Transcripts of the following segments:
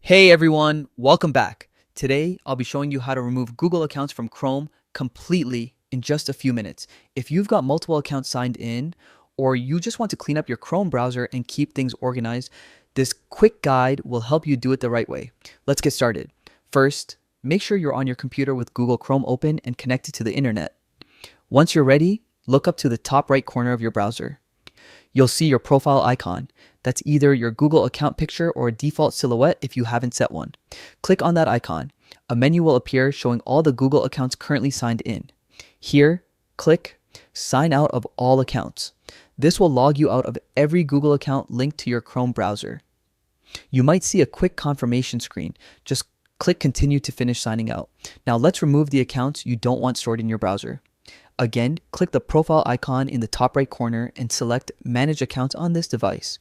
Hey everyone, welcome back. Today I'll be showing you how to remove Google accounts from Chrome completely in just a few minutes. If you've got multiple accounts signed in, or you just want to clean up your Chrome browser and keep things organized, this quick guide will help you do it the right way. Let's get started. First, make sure you're on your computer with Google Chrome open and connected to the internet. Once you're ready, look up to the top right corner of your browser. You'll see your profile icon. That's either your Google account picture or a default silhouette if you haven't set one. Click on that icon. A menu will appear showing all the Google accounts currently signed in. Here, click Sign Out of All Accounts. This will log you out of every Google account linked to your Chrome browser. You might see a quick confirmation screen. Just click Continue to finish signing out. Now let's remove the accounts you don't want stored in your browser. Again, click the profile icon in the top right corner and select Manage Accounts on this device.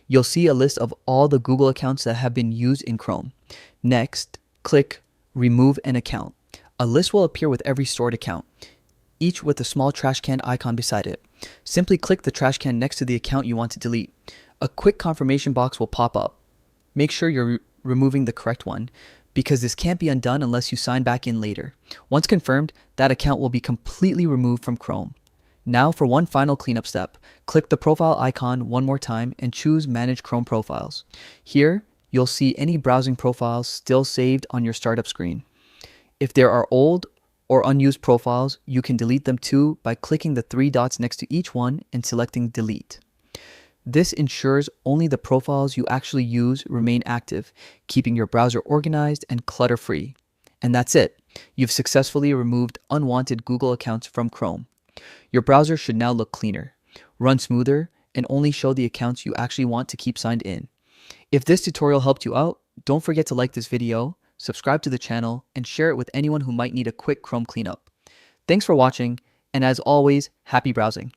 You'll see a list of all the Google accounts that have been used in Chrome. Next, click Remove an Account. A list will appear with every stored account, each with a small trash can icon beside it. Simply click the trash can next to the account you want to delete. A quick confirmation box will pop up. Make sure you're removing the correct one, because this can't be undone unless you sign back in later. Once confirmed, that account will be completely removed from Chrome. Now for one final cleanup step, click the profile icon one more time and choose Manage Chrome Profiles. Here, you'll see any browsing profiles still saved on your startup screen. If there are old or unused profiles, you can delete them too by clicking the three dots next to each one and selecting Delete. This ensures only the profiles you actually use remain active, keeping your browser organized and clutter-free. And that's it. You've successfully removed unwanted Google accounts from Chrome. Your browser should now look cleaner, run smoother, and only show the accounts you actually want to keep signed in. If this tutorial helped you out, don't forget to like this video, subscribe to the channel, and share it with anyone who might need a quick Chrome cleanup. Thanks for watching, and as always, happy browsing.